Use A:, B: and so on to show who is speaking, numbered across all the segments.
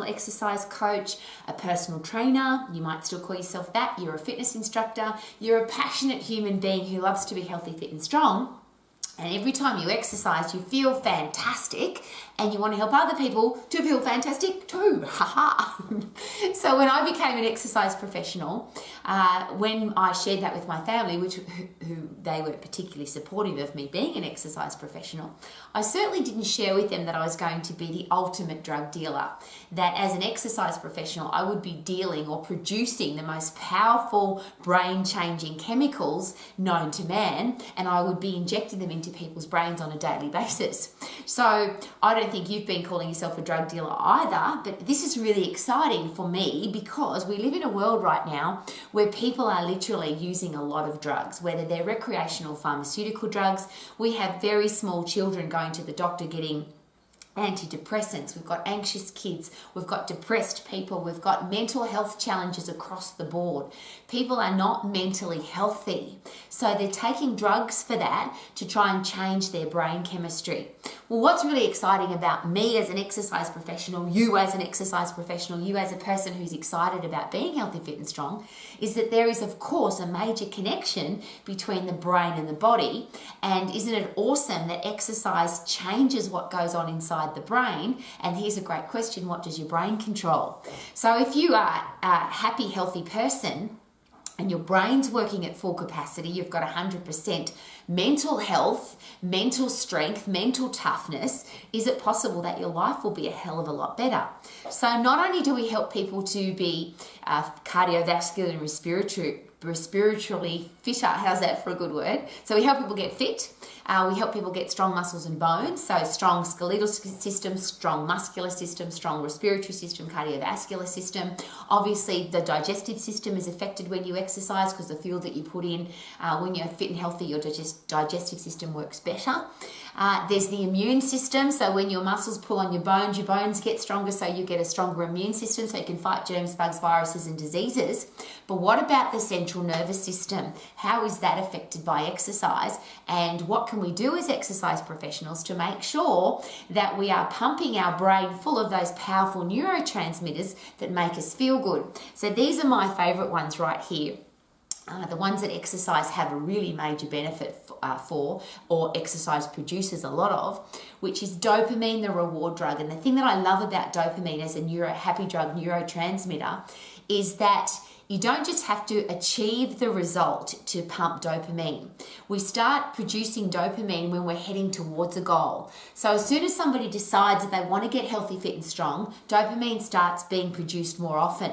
A: exercise coach, a personal trainer, you might still call yourself that, you're a fitness instructor, you're a passionate human being who loves to be healthy, fit and strong. And every time you exercise, you feel fantastic and you want to help other people to feel fantastic too. So when I became an exercise professional, when I shared that with my family, who they were particularly supportive of me being an exercise professional, I certainly didn't share with them that I was going to be the ultimate drug dealer, that as an exercise professional, I would be dealing or producing the most powerful brain-changing chemicals known to man, and I would be injecting them into people's brains on a daily basis. So I don't think you've been calling yourself a drug dealer either, but this is really exciting for me because we live in a world right now where people are literally using a lot of drugs, whether they're recreational pharmaceutical drugs. We have very small children going to the doctor getting antidepressants, we've got anxious kids, we've got depressed people, we've got mental health challenges across the board. People are not mentally healthy, so they're taking drugs for that to try and change their brain chemistry. Well, what's really exciting about me as an exercise professional, you as an exercise professional, you as a person who's excited about being healthy, fit and strong, is that there is of course a major connection between the brain and the body. And isn't it awesome that exercise changes what goes on inside the brain? And here's a great question: what does your brain control? So if you are a happy, healthy person and your brain's working at full capacity, you've got 100% mental health, mental strength, mental toughness, is it possible that your life will be a hell of a lot better? So not only do we help people to be cardiovascular and respiritually fitter, how's that for a good word? So we help people get fit. We help people get strong muscles and bones, so strong skeletal system, strong muscular system, strong respiratory system, cardiovascular system. Obviously, the digestive system is affected when you exercise because the fuel that you put in when you're fit and healthy, your digestive system works better. There's the immune system, so when your muscles pull on your bones get stronger, so you get a stronger immune system so you can fight germs, bugs, viruses and diseases. But what about the central nervous system? How is that affected by exercise? And what can we do as exercise professionals to make sure that we are pumping our brain full of those powerful neurotransmitters that make us feel good? So these are my favorite ones right here. The ones that exercise have a really major benefit for, or exercise produces a lot of, which is dopamine, the reward drug. And the thing that I love about dopamine as a happy drug neurotransmitter is that you don't just have to achieve the result to pump dopamine. We start producing dopamine when we're heading towards a goal. So as soon as somebody decides that they want to get healthy, fit and strong, dopamine starts being produced more often.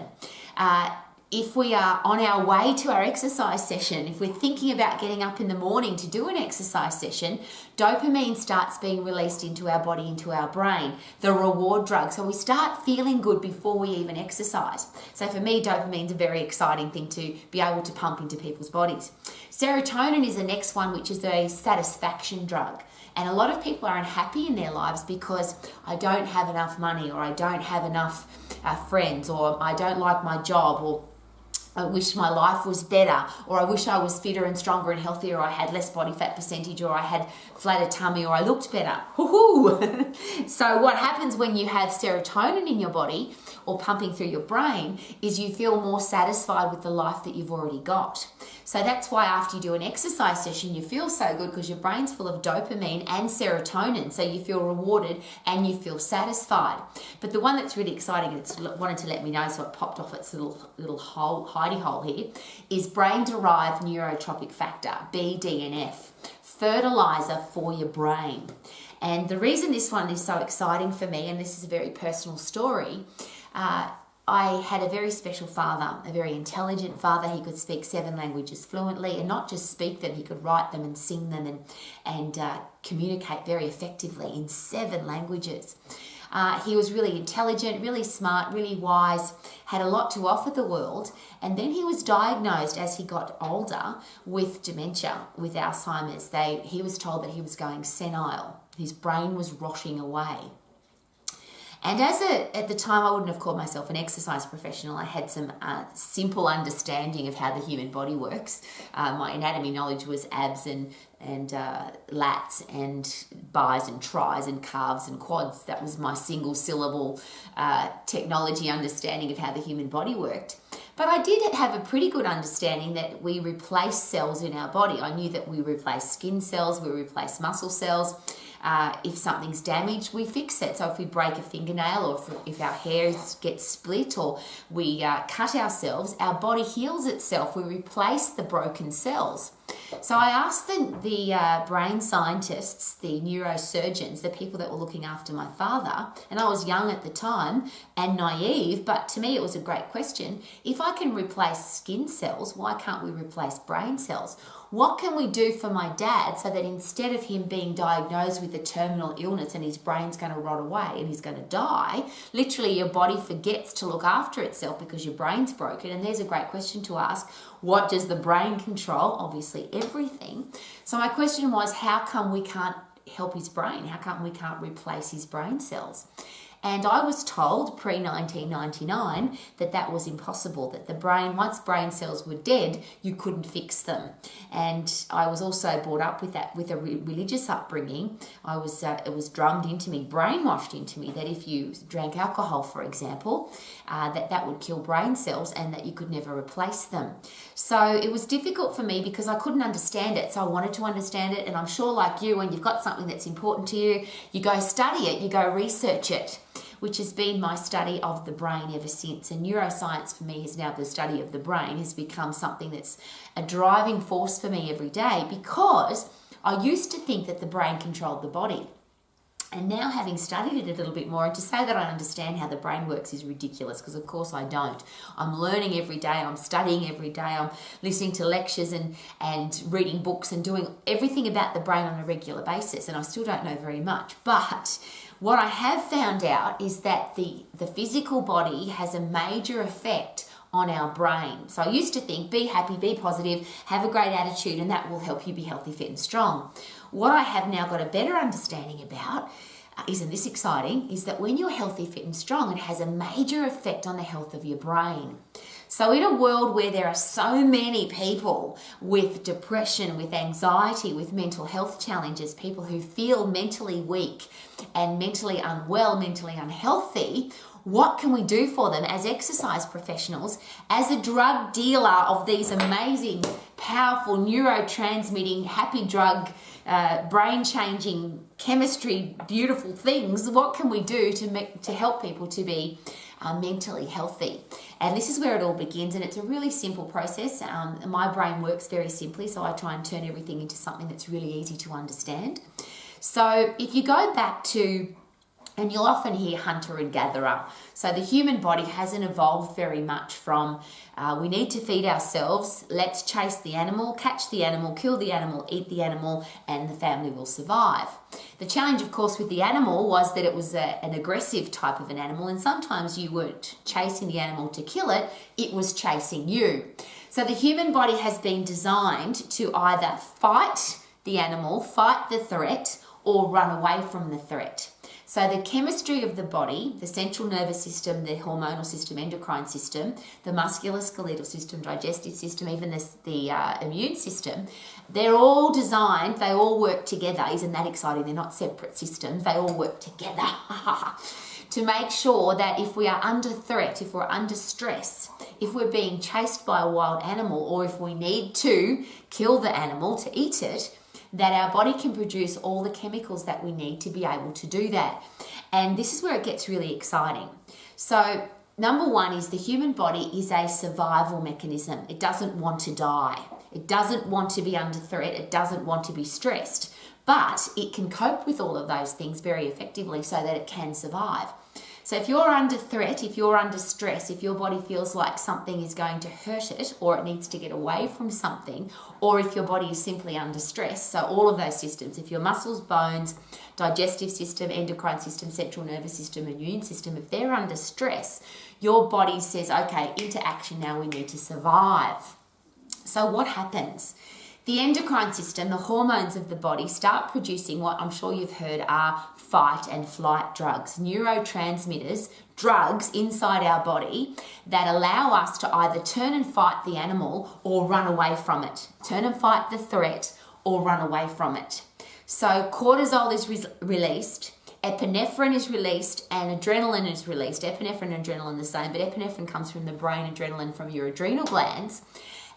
A: If we are on our way to our exercise session, if we're thinking about getting up in the morning to do an exercise session, dopamine starts being released into our body, into our brain, the reward drug. So we start feeling good before we even exercise. So for me, dopamine's a very exciting thing to be able to pump into people's bodies. Serotonin is the next one, which is a satisfaction drug. And a lot of people are unhappy in their lives because I don't have enough money, or I don't have enough friends, or I don't like my job, or I wish my life was better, or I wish I was fitter and stronger and healthier, or I had less body fat percentage, or I had flatter tummy, or I looked better. So what happens when you have serotonin in your body or pumping through your brain is you feel more satisfied with the life that you've already got. So that's why after you do an exercise session, you feel so good because your brain's full of dopamine and serotonin. So you feel rewarded and you feel satisfied. But the one that's really exciting, and it's wanted to let me know, so it popped off its little hidey hole here, is brain-derived neurotropic factor, BDNF, fertilizer for your brain. And the reason this one is so exciting for me, and this is a very personal story, I had a very special father, a very intelligent father. He could speak 7 languages fluently, and not just speak them, he could write them and sing them and communicate very effectively in 7 languages. He was really intelligent, really smart, really wise, had a lot to offer the world. And then he was diagnosed as he got older with dementia, with Alzheimer's. He was told that he was going senile. His brain was rotting away. And at the time, I wouldn't have called myself an exercise professional. I had some simple understanding of how the human body works. My anatomy knowledge was abs and lats and bis and tris and calves and quads. That was my single syllable technology understanding of how the human body worked. But I did have a pretty good understanding that we replace cells in our body. I knew that we replace skin cells, we replace muscle cells. If something's damaged, we fix it. So if we break a fingernail, or if our hair gets split, or we cut ourselves, our body heals itself. We replace the broken cells. So I asked the brain scientists, the neurosurgeons, the people that were looking after my father, and I was young at the time and naive, but to me it was a great question. If I can replace skin cells, why can't we replace brain cells? What can we do for my dad so that instead of him being diagnosed with a terminal illness and his brain's going to rot away and he's going to die, literally your body forgets to look after itself because your brain's broken? And there's a great question to ask. What does the brain control? Obviously everything. So my question was, how come we can't help his brain? How come we can't replace his brain cells? And I was told pre-1999 that was impossible, that the brain, once brain cells were dead, you couldn't fix them. And I was also brought up with that, with a religious upbringing. It was drummed into me, brainwashed into me, that if you drank alcohol, for example, that would kill brain cells and that you could never replace them. So it was difficult for me because I couldn't understand it. So I wanted to understand it. And I'm sure, like you, when you've got something that's important to you, you go study it, you go research it, which has been my study of the brain ever since. And neuroscience for me is now the study of the brain, has become something that's a driving force for me every day, because I used to think that the brain controlled the body. And now, having studied it a little bit more, and to say that I understand how the brain works is ridiculous, because of course I don't. I'm learning every day, I'm studying every day, I'm listening to lectures and reading books and doing everything about the brain on a regular basis, and I still don't know very much. But what I have found out is that the physical body has a major effect on our brain. So I used to think, be happy, be positive, have a great attitude, and that will help you be healthy, fit and strong. What I have now got a better understanding about, isn't this exciting, is that when you're healthy, fit and strong, it has a major effect on the health of your brain. So in a world where there are so many people with depression, with anxiety, with mental health challenges, people who feel mentally weak and mentally unwell, mentally unhealthy, what can we do for them as exercise professionals, as a drug dealer of these amazing, powerful, neurotransmitting, happy drug, brain-changing, chemistry, beautiful things? What can we do to help people to be mentally healthy? And this is where it all begins, and it's a really simple process. My brain works very simply, so I try and turn everything into something that's really easy to understand. So if you go back to, and you'll often hear hunter and gatherer. So the human body hasn't evolved very much from we need to feed ourselves, let's chase the animal, catch the animal, kill the animal, eat the animal, and the family will survive. The challenge, of course, with the animal was that it was an aggressive type of an animal, and sometimes you weren't chasing the animal to kill it, it was chasing you. So the human body has been designed to either fight the animal, fight the threat, or run away from the threat. So the chemistry of the body, the central nervous system, the hormonal system, endocrine system, the musculoskeletal system, digestive system, even the immune system, they're all designed, they all work together. Isn't that exciting? They're not separate systems, they all work together to make sure that if we are under threat, if we're under stress, if we're being chased by a wild animal, or if we need to kill the animal to eat it, that our body can produce all the chemicals that we need to be able to do that. And this is where it gets really exciting. So number one is the human body is a survival mechanism. It doesn't want to die. It doesn't want to be under threat. It doesn't want to be stressed. But it can cope with all of those things very effectively so that it can survive. So if you're under threat, if you're under stress, if your body feels like something is going to hurt it, or it needs to get away from something, or if your body is simply under stress, so all of those systems, if your muscles, bones, digestive system, endocrine system, central nervous system, immune system, if they're under stress, your body says, okay, into action now, we need to survive. So what happens? The endocrine system, the hormones of the body, start producing what I'm sure you've heard are fight and flight drugs, neurotransmitters, drugs inside our body that allow us to either turn and fight the animal or run away from it. Turn and fight the threat or run away from it. So cortisol is released, epinephrine is released, and adrenaline is released. Epinephrine and adrenaline are the same, but epinephrine comes from the brain, adrenaline from your adrenal glands,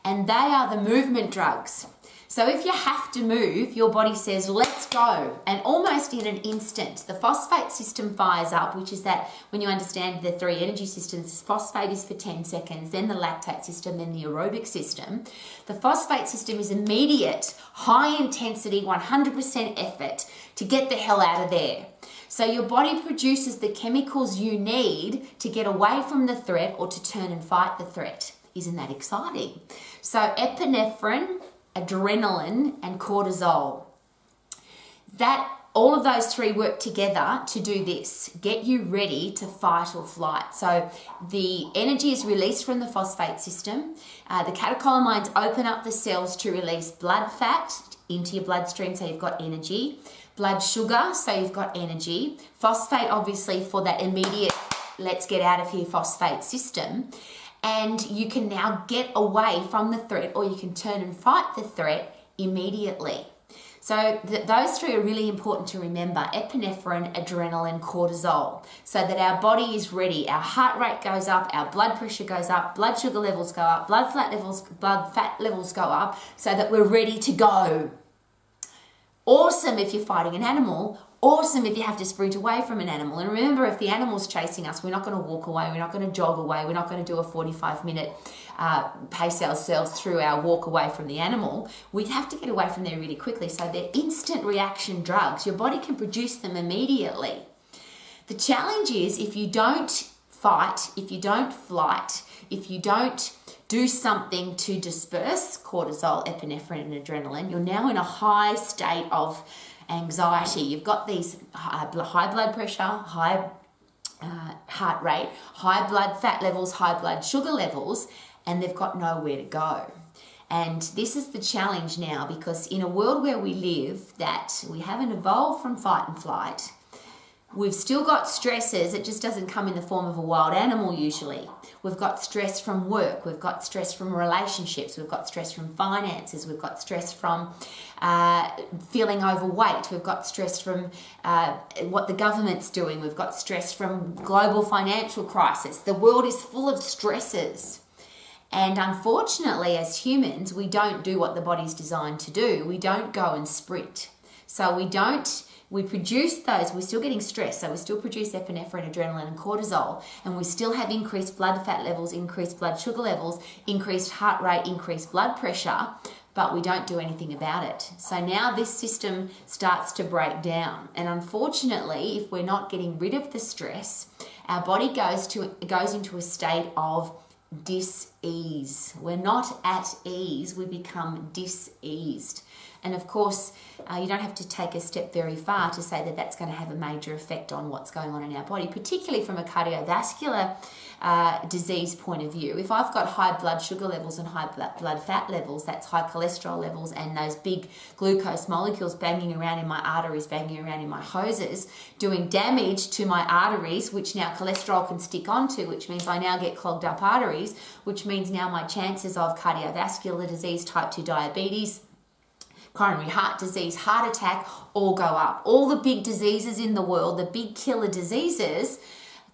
A: and they are the movement drugs. So if you have to move, your body says, let's go. And almost in an instant, the phosphate system fires up, which is that when you understand the three energy systems, phosphate is for 10 seconds, then the lactate system, then the aerobic system. The phosphate system is immediate, high intensity, 100% effort to get the hell out of there. So your body produces the chemicals you need to get away from the threat or to turn and fight the threat. Isn't that exciting? So epinephrine, adrenaline, and cortisol. All of those three work together to do this, get you ready to fight or flight. So the energy is released from the phosphate system. The catecholamines open up the cells to release blood fat into your bloodstream, so you've got energy. Blood sugar, so you've got energy. Phosphate, obviously, for that immediate, let's get out of here phosphate system. And you can now get away from the threat, or you can turn and fight the threat immediately. So those three are really important to remember: epinephrine, adrenaline, cortisol, so that our body is ready. Our heart rate goes up, our blood pressure goes up, blood sugar levels go up, blood fat levels go up, so that we're ready to go. Awesome if you're fighting an animal. Awesome if you have to sprint away from an animal. And remember, if the animal's chasing us, we're not going to walk away, we're not going to jog away, we're not going to do a 45-minute pace ourselves through our walk away from the animal. We have to get away from there really quickly. So they're instant reaction drugs. Your body can produce them immediately. The challenge is, if you don't fight, if you don't flight, if you don't do something to disperse cortisol, epinephrine, and adrenaline, you're now in a high state of anxiety. You've got these high blood pressure, high heart rate, high blood fat levels, high blood sugar levels, and they've got nowhere to go. And this is the challenge now, because in a world where we live, that we haven't evolved from fight and flight, we've still got stresses. It just doesn't come in the form of a wild animal usually. We've got stress from work, we've got stress from relationships, we've got stress from finances, we've got stress from feeling overweight, we've got stress from what the government's doing, we've got stress from global financial crisis. The world is full of stresses. And unfortunately, as humans, we don't do what the body's designed to do. We don't go and sprint. So we produce those, we're still getting stressed, so we still produce epinephrine, adrenaline, and cortisol, and we still have increased blood fat levels, increased blood sugar levels, increased heart rate, increased blood pressure, but we don't do anything about it. So now this system starts to break down, and unfortunately, if we're not getting rid of the stress, our body goes into a state of dis-ease. We're not at ease, we become dis-eased. And of course, you don't have to take a step very far to say that that's going to have a major effect on what's going on in our body, particularly from a cardiovascular disease point of view. If I've got high blood sugar levels and high blood fat levels, that's high cholesterol levels, and those big glucose molecules banging around in my arteries, banging around in my hoses, doing damage to my arteries, which now cholesterol can stick onto, which means I now get clogged up arteries, which means now my chances of cardiovascular disease, type 2 diabetes, coronary heart disease, heart attack, all go up. All the big diseases in the world, the big killer diseases,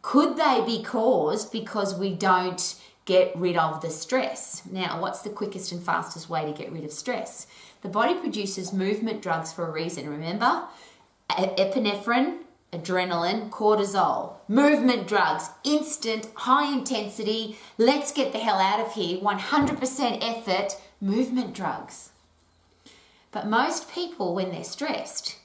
A: could they be caused because we don't get rid of the stress? Now, what's the quickest and fastest way to get rid of stress? The body produces movement drugs for a reason. Remember? Epinephrine, adrenaline, cortisol. Movement drugs, instant, high intensity, let's get the hell out of here, 100% effort, movement drugs. But most people, when they're stressed,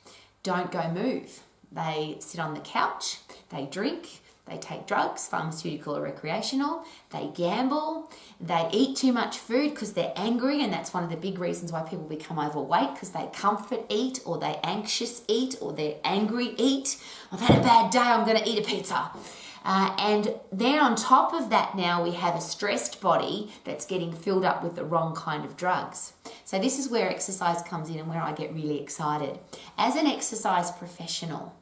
A: don't go move. They sit on the couch, they drink, they take drugs, pharmaceutical or recreational, they gamble, they eat too much food because they're angry, and that's one of the big reasons why people become overweight, because they comfort eat, or they anxious eat, or they're angry eat. I've had a bad day, I'm going to eat a pizza. And then on top of that now we have a stressed body that's getting filled up with the wrong kind of drugs. So this is where exercise comes in and where I get really excited. As an exercise professional,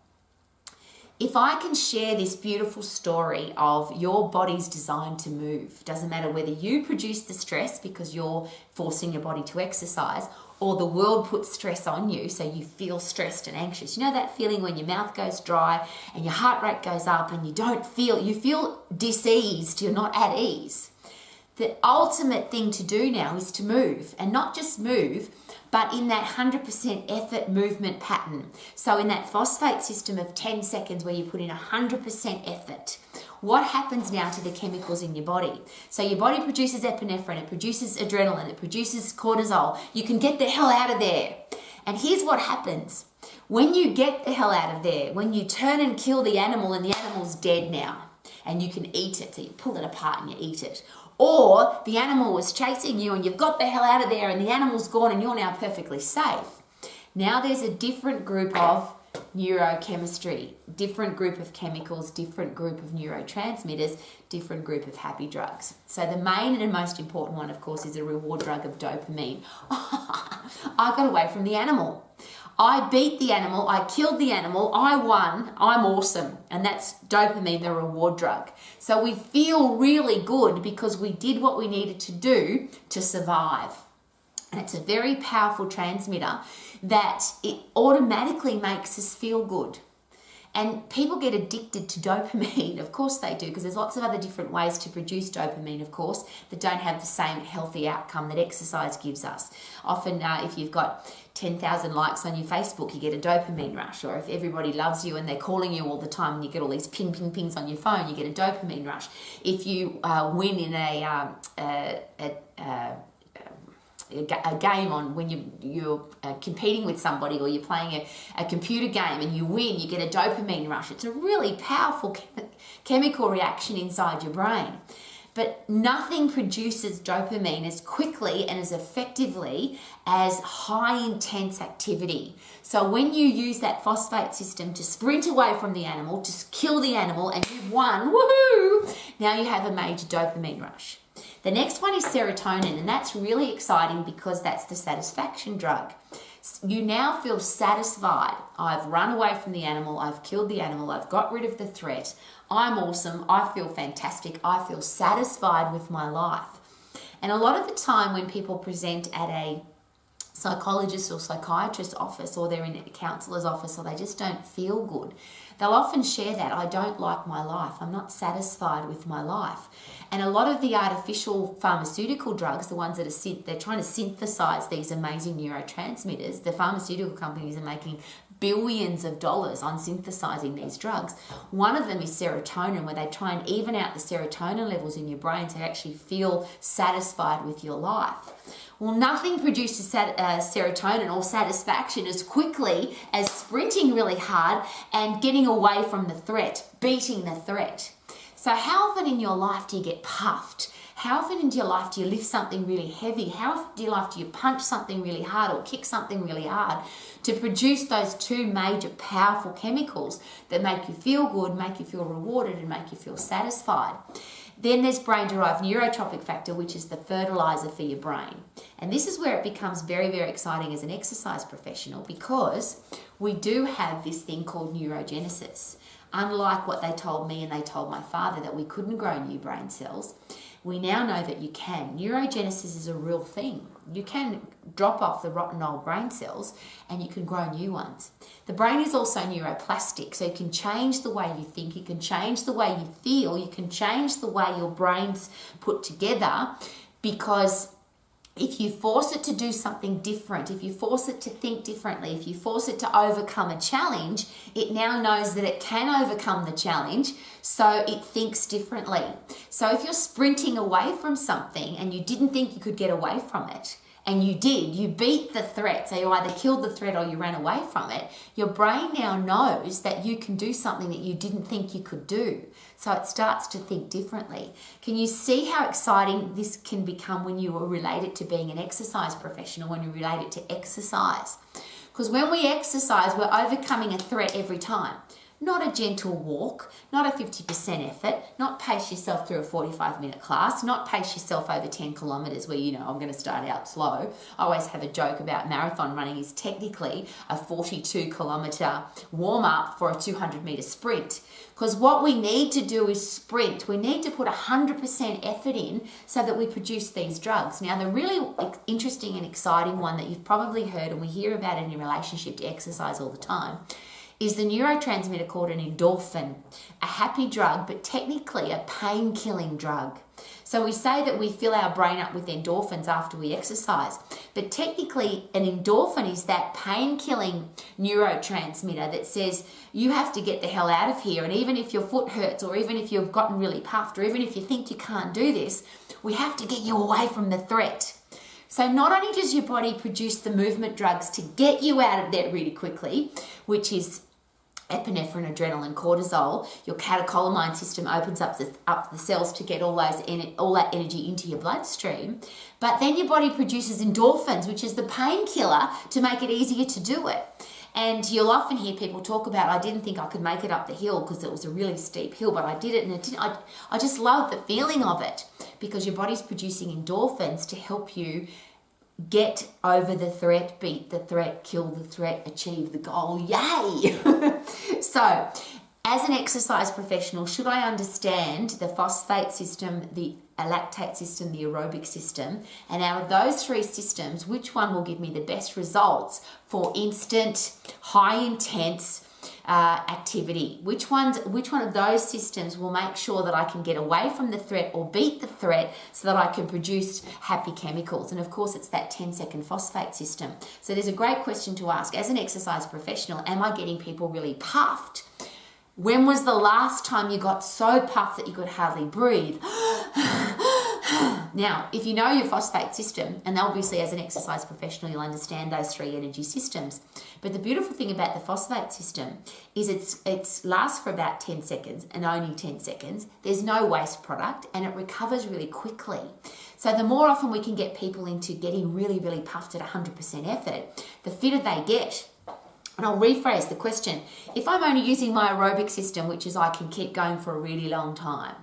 A: if I can share this beautiful story of your body's designed to move, doesn't matter whether you produce the stress because you're forcing your body to exercise, or the world puts stress on you so you feel stressed and anxious. You know that feeling when your mouth goes dry and your heart rate goes up and you feel diseased, you're not at ease. The ultimate thing to do now is to move, and not just move, but in that 100% effort movement pattern. So in that phosphate system of 10 seconds where you put in 100% effort, what happens now to the chemicals in your body? So your body produces epinephrine, it produces adrenaline, it produces cortisol. You can get the hell out of there. And here's what happens. When you get the hell out of there, when you turn and kill the animal and the animal's dead now, and you can eat it, so you pull it apart and you eat it. Or the animal was chasing you and you've got the hell out of there and the animal's gone and you're now perfectly safe. Now there's a different group of neurochemistry, different group of chemicals, different group of neurotransmitters, different group of happy drugs. So the main and most important one, of course, is a reward drug of dopamine. I got away from the animal. I beat the animal, I killed the animal, I won, I'm awesome. And that's dopamine, the reward drug. So we feel really good because we did what we needed to do to survive. And it's a very powerful transmitter that it automatically makes us feel good. And people get addicted to dopamine. Of course they do, because there's lots of other different ways to produce dopamine, of course, that don't have the same healthy outcome that exercise gives us. Often if you've got 10,000 likes on your Facebook, you get a dopamine rush. Or if everybody loves you and they're calling you all the time and you get all these pings on your phone, you get a dopamine rush. If you win in a game on when you're competing with somebody, or you're playing a computer game and you win, you get a dopamine rush. It's a really powerful chemical reaction inside your brain. But nothing produces dopamine as quickly and as effectively as high intense activity. So when you use that phosphate system to sprint away from the animal, to kill the animal, and you've won, woohoo, now you have a major dopamine rush. The next one is serotonin, and that's really exciting because that's the satisfaction drug. You now feel satisfied. I've run away from the animal, I've killed the animal, I've got rid of the threat, I'm awesome, I feel fantastic, I feel satisfied with my life. And a lot of the time when people present at a psychologist or psychiatrist's office, or they're in a counsellor's office, or they just don't feel good, they'll often share that, I don't like my life, I'm not satisfied with my life. And a lot of the artificial pharmaceutical drugs, the ones that they're trying to synthesize these amazing neurotransmitters, the pharmaceutical companies are making billions of dollars on synthesizing these drugs. One of them is serotonin, where they try and even out the serotonin levels in your brain to actually feel satisfied with your life. Well, nothing produces serotonin or satisfaction as quickly as sprinting really hard and getting away from the threat, beating the threat. So how often in your life do you get puffed? How often in your life do you lift something really heavy? How often in your life do you punch something really hard or kick something really hard to produce those two major powerful chemicals that make you feel good, make you feel rewarded, and make you feel satisfied? Then there's brain-derived neurotropic factor, which is the fertilizer for your brain. And this is where it becomes very, very exciting as an exercise professional, because we do have this thing called neurogenesis. Unlike what they told me and they told my father, that we couldn't grow new brain cells, we now know that you can. Neurogenesis is a real thing. You can drop off the rotten old brain cells and you can grow new ones. The brain is also neuroplastic, so you can change the way you think, you can change the way you feel, you can change the way your brain's put together, because if you force it to do something different, if you force it to think differently, if you force it to overcome a challenge, it now knows that it can overcome the challenge, so it thinks differently. So if you're sprinting away from something and you didn't think you could get away from it, and you did, you beat the threat, so you either killed the threat or you ran away from it, your brain now knows that you can do something that you didn't think you could do. So it starts to think differently. Can you see how exciting this can become when you relate it to being an exercise professional, when you relate it to exercise? Because when we exercise, we're overcoming a threat every time. not a gentle walk, not a 50% effort, not pace yourself through a 45-minute class, not pace yourself over 10 kilometers where, I'm going to start out slow. I always have a joke about marathon running is technically a 42-kilometer warm-up for a 200-meter sprint. Because what we need to do is sprint. We need to put 100% effort in so that we produce these drugs. Now, the really interesting and exciting one that you've probably heard, and we hear about it in relationship to exercise all the time, is the neurotransmitter called an endorphin, a happy drug, but technically a pain-killing drug. So we say that we fill our brain up with endorphins after we exercise, but technically an endorphin is that pain-killing neurotransmitter that says you have to get the hell out of here, and even if your foot hurts, or even if you've gotten really puffed, or even if you think you can't do this, we have to get you away from the threat. So not only does your body produce the movement drugs to get you out of there really quickly, which is epinephrine, adrenaline, cortisol, your catecholamine system opens up the cells to get all that energy into your bloodstream, but then your body produces endorphins, which is the painkiller, to make it easier to do it. And you'll often hear people talk about, I didn't think I could make it up the hill because it was a really steep hill, but I did it, and I just love the feeling of it, because your body's producing endorphins to help you get over the threat, beat the threat, kill the threat, achieve the goal. Yay! So, as an exercise professional, should I understand the phosphate system, the lactate system, the aerobic system, and out of those three systems, which one will give me the best results for instant, high intense activity? Which one of those systems will make sure that I can get away from the threat or beat the threat so that I can produce happy chemicals? And of course, it's that 10-second phosphate system. So there's a great question to ask. As an exercise professional, am I getting people really puffed? When was the last time you got so puffed that you could hardly breathe? Now, if you know your phosphate system, and obviously as an exercise professional, you'll understand those three energy systems. But the beautiful thing about the phosphate system is it lasts for about 10 seconds and only 10 seconds. There's no waste product, and it recovers really quickly. So the more often we can get people into getting really, really puffed at 100% effort, the fitter they get. And I'll rephrase the question. If I'm only using my aerobic system, which is I can keep going for a really long time,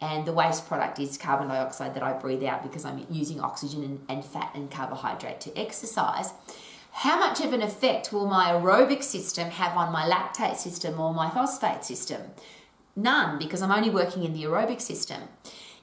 A: and the waste product is carbon dioxide that I breathe out because I'm using oxygen and fat and carbohydrate to exercise, how much of an effect will my aerobic system have on my lactate system or my phosphate system? None, because I'm only working in the aerobic system.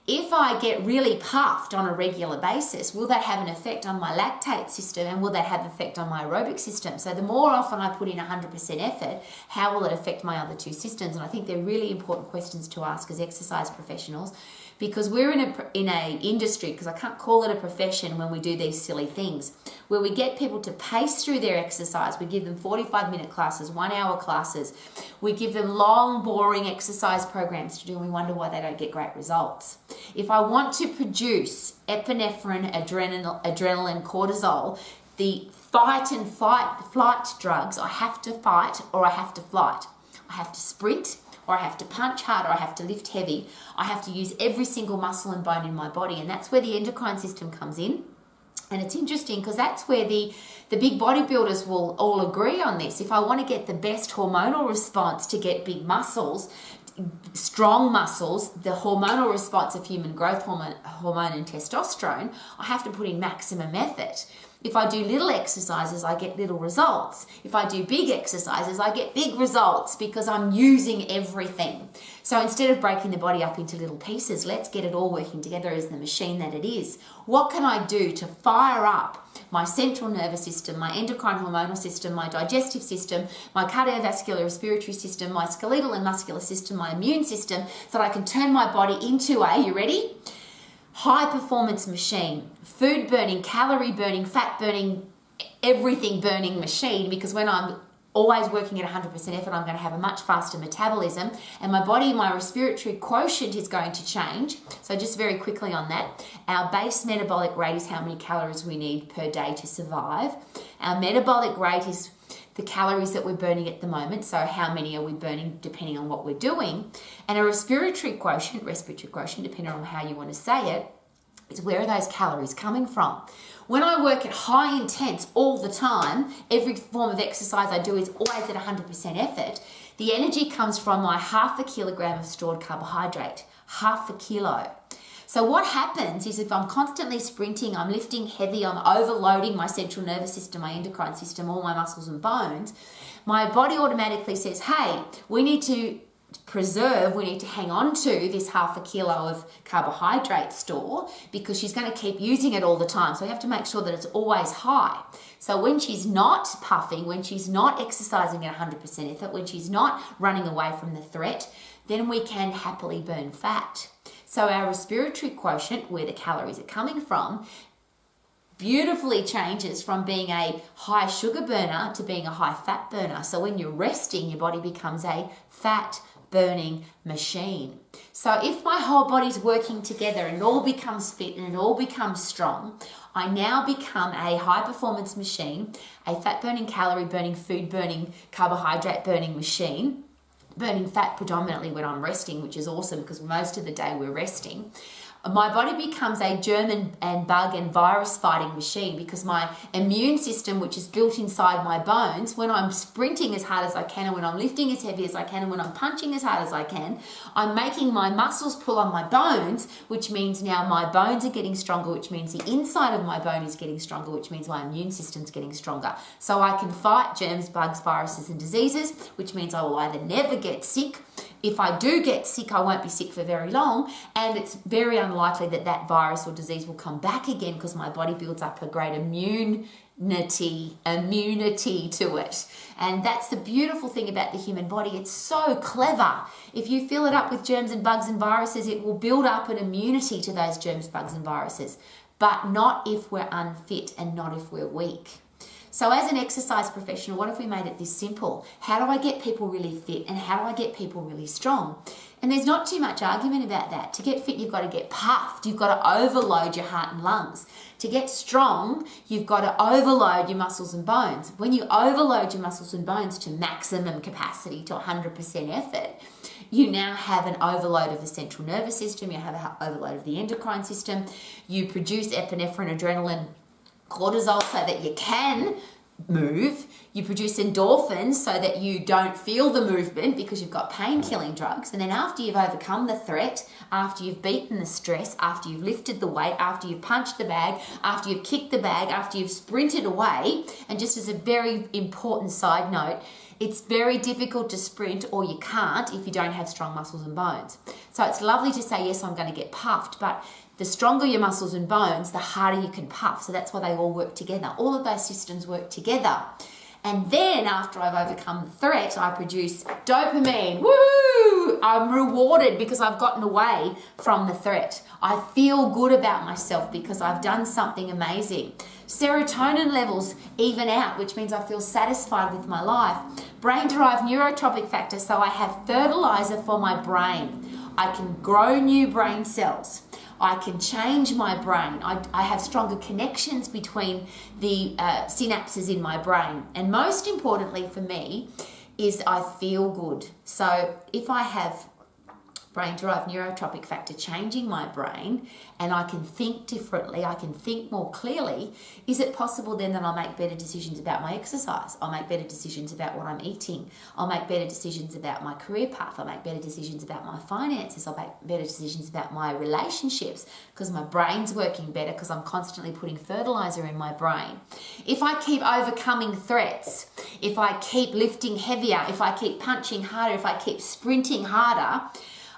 A: If I get really puffed on a regular basis, will that have an effect on my lactate system, and will that have an effect on my aerobic system? So the more often I put in 100% effort, how will it affect my other two systems? And I think they're really important questions to ask as exercise professionals, because we're in a industry, because I can't call it a profession when we do these silly things, where we get people to pace through their exercise. We give them 45-minute classes, 1-hour classes. We give them long, boring exercise programs to do, and we wonder why they don't get great results. If I want to produce epinephrine, adrenaline, cortisol, the flight drugs, I have to fight or I have to flight. I have to sprint, or I have to punch hard, or I have to lift heavy. I have to use every single muscle and bone in my body, and that's where the endocrine system comes in. And it's interesting because that's where the big bodybuilders will all agree on this. If I want to get the best hormonal response to get big muscles, strong muscles, the hormonal response of human growth hormone and testosterone, I have to put in maximum effort. If I do little exercises, I get little results. If I do big exercises, I get big results because I'm using everything. So instead of breaking the body up into little pieces, let's get it all working together as the machine that it is. What can I do to fire up my central nervous system, my endocrine hormonal system, my digestive system, my cardiovascular respiratory system, my skeletal and muscular system, my immune system, so that I can turn my body into a, you ready? High performance machine, food burning, calorie burning, fat burning, everything burning machine, because when I'm always working at 100% effort, I'm going to have a much faster metabolism, and my body, my respiratory quotient is going to change. So just very quickly on that, our base metabolic rate is how many calories we need per day to survive. Our metabolic rate is the calories that we're burning at the moment, so how many are we burning depending on what we're doing. And a respiratory quotient, depending on how you want to say it, is where are those calories coming from? When I work at high intense all the time, every form of exercise I do is always at 100% effort. The energy comes from my 0.5 kilogram of stored carbohydrate, 0.5 kilo. So what happens is if I'm constantly sprinting, I'm lifting heavy, I'm overloading my central nervous system, my endocrine system, all my muscles and bones, my body automatically says, hey, we need to we need to hang on to this 0.5 kilo of carbohydrate store because she's going to keep using it all the time. So we have to make sure that it's always high. So when she's not puffing, when she's not exercising at 100% effort, when she's not running away from the threat, then we can happily burn fat. So our respiratory quotient, where the calories are coming from, beautifully changes from being a high sugar burner to being a high fat burner. So when you're resting, your body becomes a fat burning machine. So if my whole body's working together and it all becomes fit and it all becomes strong, I now become a high performance machine, a fat burning, calorie burning, food burning, carbohydrate burning machine, burning fat predominantly when I'm resting, which is awesome because most of the day we're resting. My body becomes a germ and bug and virus fighting machine because my immune system, which is built inside my bones, when I'm sprinting as hard as I can and when I'm lifting as heavy as I can and when I'm punching as hard as I can, I'm making my muscles pull on my bones, which means now my bones are getting stronger, which means the inside of my bone is getting stronger, which means my immune system's getting stronger. So I can fight germs, bugs, viruses, and diseases, which means I will either never get sick. If I do get sick, I won't be sick for very long, and it's very unlikely that that virus or disease will come back again because my body builds up a great immunity to it. And that's the beautiful thing about the human body. It's so clever. If you fill it up with germs and bugs and viruses, it will build up an immunity to those germs, bugs, and viruses, but not if we're unfit and not if we're weak. So as an exercise professional, what if we made it this simple? How do I get people really fit and how do I get people really strong? And there's not too much argument about that. To get fit, you've got to get puffed. You've got to overload your heart and lungs. To get strong, you've got to overload your muscles and bones. When you overload your muscles and bones to maximum capacity, to 100% effort, you now have an overload of the central nervous system. You have an overload of the endocrine system. You produce epinephrine, adrenaline, cortisol so that you can move. You produce endorphins so that you don't feel the movement because you've got pain-killing drugs. And then after you've overcome the threat, after you've beaten the stress, after you've lifted the weight, after you've punched the bag, after you've kicked the bag, after you've sprinted away, and just as a very important side note, it's very difficult to sprint, or you can't if you don't have strong muscles and bones. So it's lovely to say, yes, I'm going to get puffed, but the stronger your muscles and bones, the harder you can puff. So that's why they all work together. All of those systems work together. And then after I've overcome the threat, I produce dopamine. Woo! I'm rewarded because I've gotten away from the threat. I feel good about myself because I've done something amazing. Serotonin levels even out, which means I feel satisfied with my life. Brain-derived neurotropic factor, so I have fertilizer for my brain. I can grow new brain cells. I can change my brain. I have stronger connections between the synapses in my brain. And most importantly for me is I feel good. So if I have brain-derived neurotropic factor changing my brain and I can think differently, I can think more clearly, is it possible then that I'll make better decisions about my exercise? I'll make better decisions about what I'm eating. I'll make better decisions about my career path. I'll make better decisions about my finances. I'll make better decisions about my relationships because my brain's working better because I'm constantly putting fertilizer in my brain. If I keep overcoming threats, if I keep lifting heavier, if I keep punching harder, if I keep sprinting harder,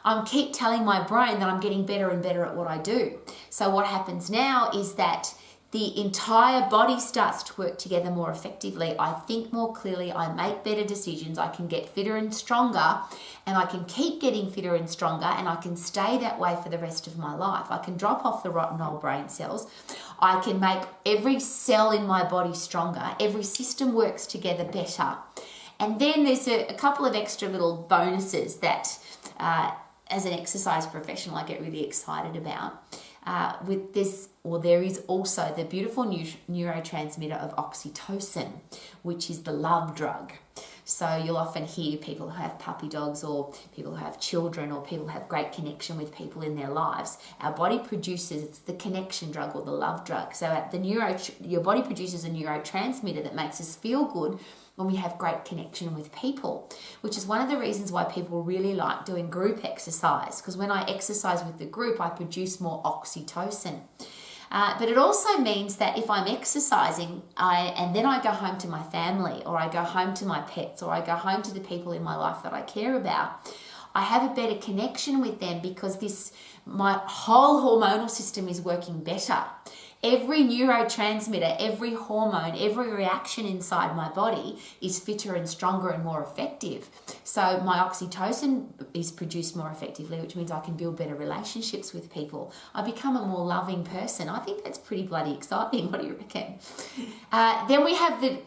A: I keep telling my brain that I'm getting better and better at what I do. So what happens now is that the entire body starts to work together more effectively. I think more clearly, I make better decisions, I can get fitter and stronger, and I can keep getting fitter and stronger, and I can stay that way for the rest of my life. I can drop off the rotten old brain cells. I can make every cell in my body stronger. Every system works together better. And then there's a couple of extra little bonuses that as an exercise professional I get really excited about. With this, or there is also the beautiful neurotransmitter of oxytocin, which is the love drug. So you'll often hear people who have puppy dogs or people who have children or people who have great connection with people in their lives. Our body produces, it's the connection drug or the love drug. So your body produces a neurotransmitter that makes us feel good when we have great connection with people, which is one of the reasons why people really like doing group exercise, because when I exercise with the group, I produce more oxytocin. But it also means that if I'm exercising and then I go home to my family, or I go home to my pets, or I go home to the people in my life that I care about, I have a better connection with them because my whole hormonal system is working better. Every neurotransmitter, every hormone, every reaction inside my body is fitter and stronger and more effective. So my oxytocin is produced more effectively, which means I can build better relationships with people. I become a more loving person. I think that's pretty bloody exciting. What do you reckon? Then we have the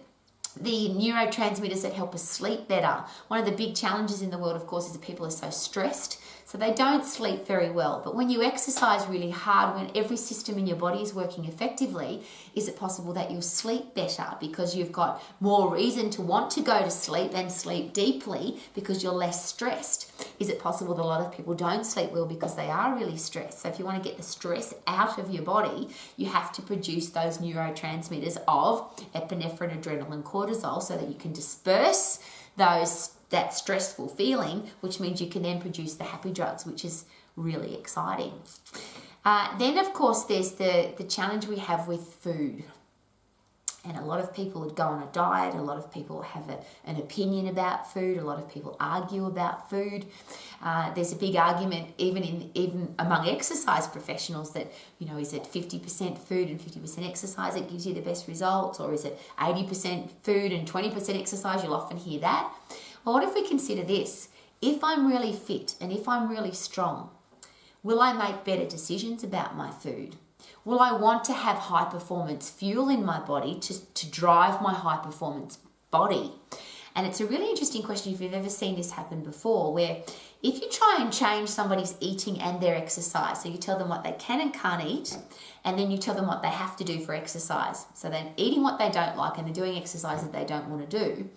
A: neurotransmitters that help us sleep better. One of the big challenges in the world, of course, is that people are so stressed, so they don't sleep very well. But when you exercise really hard, when every system in your body is working effectively, is it possible that you'll sleep better because you've got more reason to want to go to sleep and sleep deeply because you're less stressed? Is it possible that a lot of people don't sleep well because they are really stressed? So if you want to get the stress out of your body, you have to produce those neurotransmitters of epinephrine, adrenaline, cortisol, so that you can disperse that stressful feeling, which means you can then produce the happy drugs, which is really exciting. Then, of course, there's the challenge we have with food. And a lot of people would go on a diet. A lot of people have an opinion about food. A lot of people argue about food. There's a big argument even among exercise professionals that, is it 50% food and 50% exercise that gives you the best results? Or is it 80% food and 20% exercise? You'll often hear that. Well, what if we consider this? If I'm really fit and if I'm really strong, will I make better decisions about my food? Will I want to have high performance fuel in my body to drive my high performance body? And it's a really interesting question if you've ever seen this happen before, where if you try and change somebody's eating and their exercise, so you tell them what they can and can't eat, and then you tell them what they have to do for exercise. So they're eating what they don't like and they're doing exercise that they don't want to do.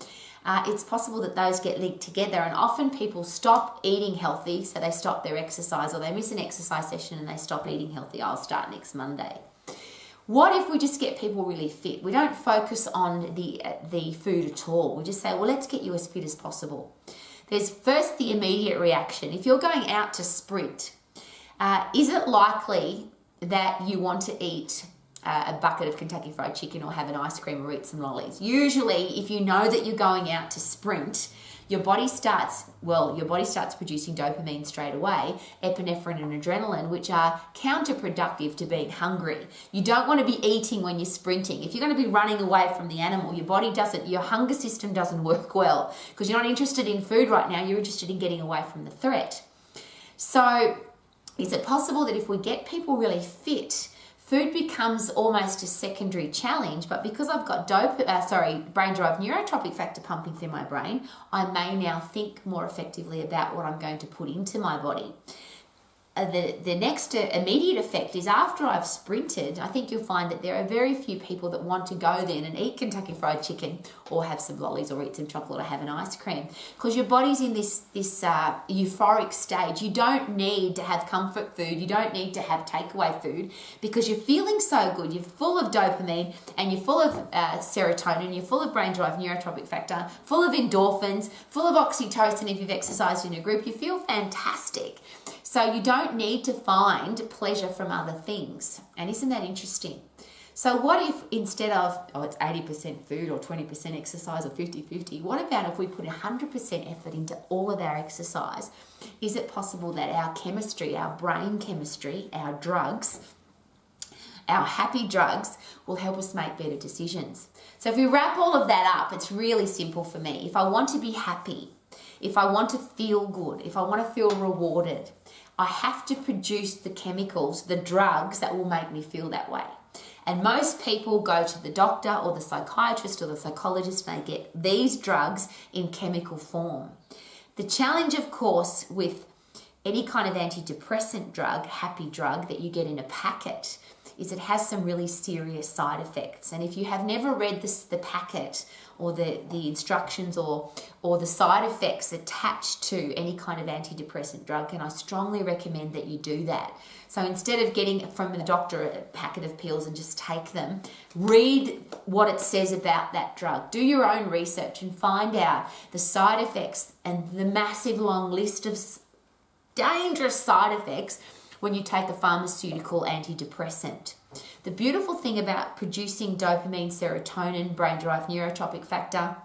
A: It's possible that those get linked together, and often people stop eating healthy, so they stop their exercise, or they miss an exercise session and they stop eating healthy. I'll start next Monday. What if we just get people really fit? We don't focus on the food at all. We just say, well, let's get you as fit as possible. There's first the immediate reaction. If you're going out to sprint, is it likely that you want to eat a bucket of Kentucky Fried Chicken or have an ice cream or eat some lollies? Usually, if you know that you're going out to sprint, your body starts producing dopamine straight away, epinephrine and adrenaline, which are counterproductive to being hungry. You don't want to be eating when you're sprinting. If you're going to be running away from the animal, your hunger system doesn't work well because you're not interested in food right now, you're interested in getting away from the threat. So, is it possible that if we get people really fit, food becomes almost a secondary challenge, but because I've got brain-derived neurotropic factor pumping through my brain, I may now think more effectively about what I'm going to put into my body. The next immediate effect is after I've sprinted, I think you'll find that there are very few people that want to go then and eat Kentucky Fried Chicken or have some lollies or eat some chocolate or have an ice cream, because your body's in this euphoric stage. You don't need to have comfort food. You don't need to have takeaway food because you're feeling so good. You're full of dopamine and you're full of serotonin. You're full of brain-derived neurotropic factor, full of endorphins, full of oxytocin. If you've exercised in a group, you feel fantastic. So you don't need to find pleasure from other things. And isn't that interesting? So what if instead of, it's 80% food or 20% exercise or 50-50, what about if we put 100% effort into all of our exercise? Is it possible that our chemistry, our brain chemistry, our drugs, our happy drugs will help us make better decisions? So if we wrap all of that up, it's really simple for me. If I want to be happy, if I want to feel good, if I want to feel rewarded, I have to produce the chemicals, the drugs that will make me feel that way. And most people go to the doctor or the psychiatrist or the psychologist and they get these drugs in chemical form. The challenge, of course, with any kind of antidepressant drug, happy drug that you get in a packet, is it has some really serious side effects. And if you have never read the packet or the instructions or the side effects attached to any kind of antidepressant drug, and I strongly recommend that you do that. So instead of getting from the doctor a packet of pills and just take them, read what it says about that drug. Do your own research and find out the side effects and the massive long list of dangerous side effects when you take a pharmaceutical antidepressant. The beautiful thing about producing dopamine, serotonin, brain-derived neurotropic factor,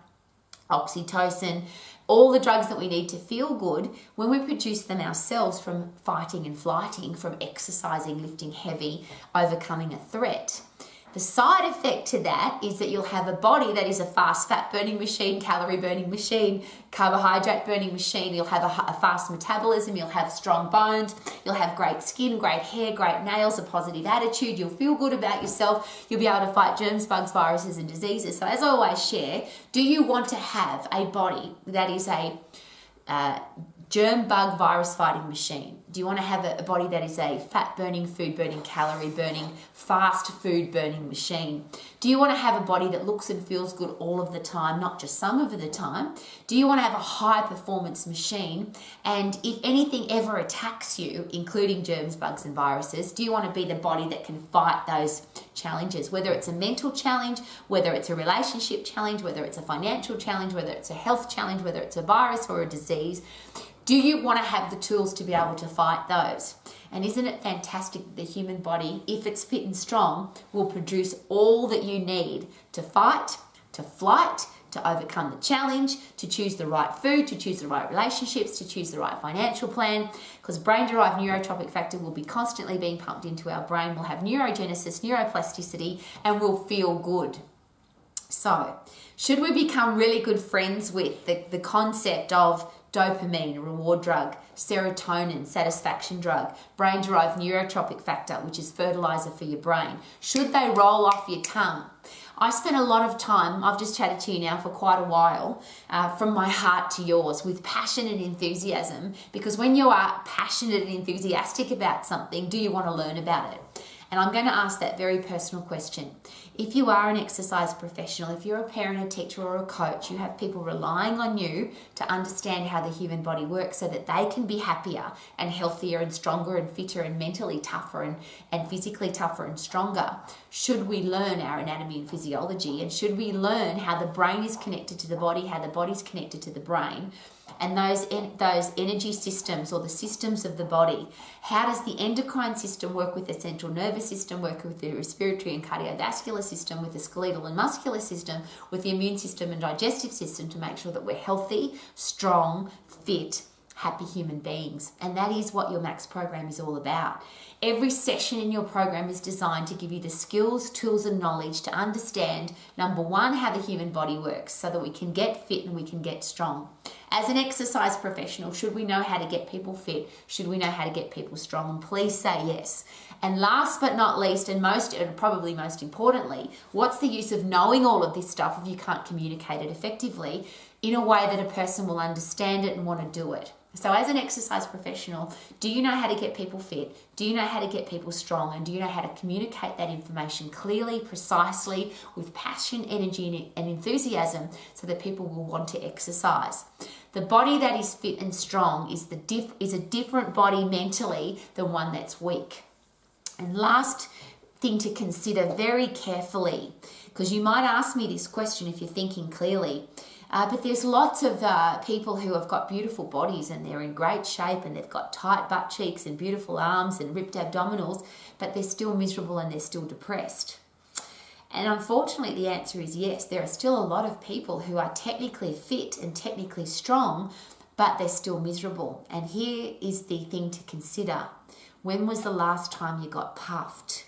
A: oxytocin, all the drugs that we need to feel good, when we produce them ourselves from fighting and flighting, from exercising, lifting heavy, overcoming a threat, the side effect to that is that you'll have a body that is a fast fat burning machine, calorie burning machine, carbohydrate burning machine. You'll have a fast metabolism, you'll have strong bones, you'll have great skin, great hair, great nails, a positive attitude, you'll feel good about yourself, you'll be able to fight germs, bugs, viruses and diseases. So as I always share, do you want to have a body that is a germ, bug, virus fighting machine? Do you want to have a body that is a fat burning, food burning, calorie burning, fast food burning machine? Do you want to have a body that looks and feels good all of the time, not just some of the time? Do you want to have a high performance machine? And if anything ever attacks you, including germs, bugs and viruses, do you want to be the body that can fight those challenges? Whether it's a mental challenge, whether it's a relationship challenge, whether it's a financial challenge, whether it's a health challenge, whether it's a virus or a disease, do you want to have the tools to be able to fight those? And isn't it fantastic that the human body, if it's fit and strong, will produce all that you need to fight, to flight, to overcome the challenge, to choose the right food, to choose the right relationships, to choose the right financial plan, because brain-derived neurotropic factor will be constantly being pumped into our brain. We'll have neurogenesis, neuroplasticity, and we'll feel good. So, should we become really good friends with the concept of dopamine, a reward drug, serotonin, satisfaction drug, brain-derived neurotropic factor, which is fertilizer for your brain? Should they roll off your tongue? I spent a lot of time, I've just chatted to you now for quite a while, from my heart to yours, with passion and enthusiasm, because when you are passionate and enthusiastic about something, do you want to learn about it? And I'm going to ask that very personal question. If you are an exercise professional, if you're a parent, a teacher or a coach, you have people relying on you to understand how the human body works so that they can be happier and healthier and stronger and fitter and mentally tougher and physically tougher and stronger. Should we learn our anatomy and physiology, and should we learn how the brain is connected to the body, how the body's connected to the brain, and those energy systems or the systems of the body? How does the endocrine system work with the central nervous system, work with the respiratory and cardiovascular system, with the skeletal and muscular system, with the immune system and digestive system, to make sure that we're healthy, strong, fit, happy human beings? And that is what your Max program is all about. Every session in your program is designed to give you the skills, tools and knowledge to understand, number one, how the human body works so that we can get fit and we can get strong. As an exercise professional, should we know how to get people fit? Should we know how to get people strong? And please say yes. And last but not least, and probably most importantly, what's the use of knowing all of this stuff if you can't communicate it effectively in a way that a person will understand it and want to do it? So as an exercise professional, do you know how to get people fit? Do you know how to get people strong? And do you know how to communicate that information clearly, precisely, with passion, energy, and enthusiasm so that people will want to exercise? The body that is fit and strong is a different body mentally than one that's weak. And last thing to consider very carefully, because you might ask me this question if you're thinking clearly, but there's lots of people who have got beautiful bodies and they're in great shape and they've got tight butt cheeks and beautiful arms and ripped abdominals, but they're still miserable and they're still depressed. And unfortunately, the answer is yes. There are still a lot of people who are technically fit and technically strong, but they're still miserable. And here is the thing to consider. When was the last time you got puffed?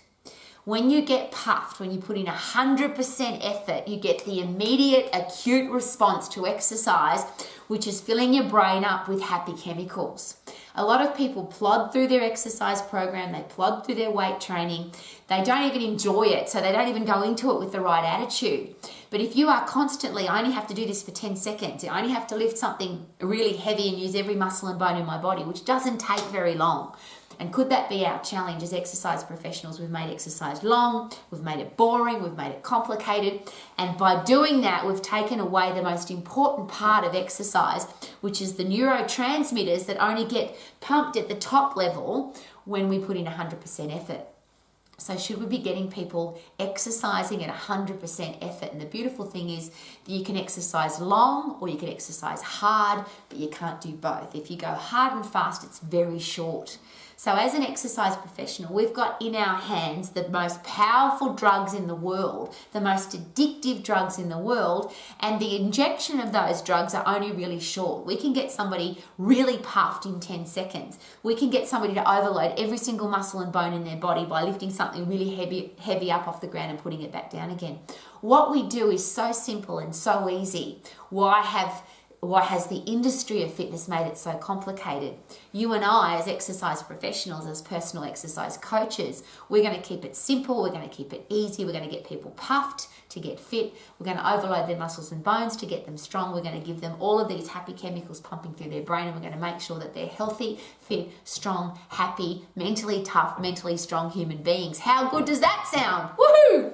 A: When you get puffed, when you put in 100% effort, you get the immediate acute response to exercise, which is filling your brain up with happy chemicals. A lot of people plod through their exercise program, they plod through their weight training, They don't even enjoy it, so they don't even go into it with the right attitude. But if you are constantly, I only have to do this for 10 seconds, I only have to lift something really heavy and use every muscle and bone in my body, which doesn't take very long. And could that be our challenge as exercise professionals? We've made exercise long, we've made it boring, we've made it complicated. And by doing that, we've taken away the most important part of exercise, which is the neurotransmitters that only get pumped at the top level when we put in 100% effort. So should we be getting people exercising at 100% effort? And the beautiful thing is that you can exercise long or you can exercise hard, but you can't do both. If you go hard and fast, it's very short. So as an exercise professional, we've got in our hands the most powerful drugs in the world, the most addictive drugs in the world, and the injection of those drugs are only really short. We can get somebody really puffed in 10 seconds. We can get somebody to overload every single muscle and bone in their body by lifting something really heavy up off the ground and putting it back down again. What we do is so simple and so easy. Why has the industry of fitness made it so complicated? You and I, as exercise professionals, as personal exercise coaches, we're going to keep it simple, we're going to keep it easy, we're going to get people puffed to get fit, we're going to overload their muscles and bones to get them strong, we're going to give them all of these happy chemicals pumping through their brain, and we're going to make sure that they're healthy, fit, strong, happy, mentally tough, mentally strong human beings. How good does that sound? Woohoo!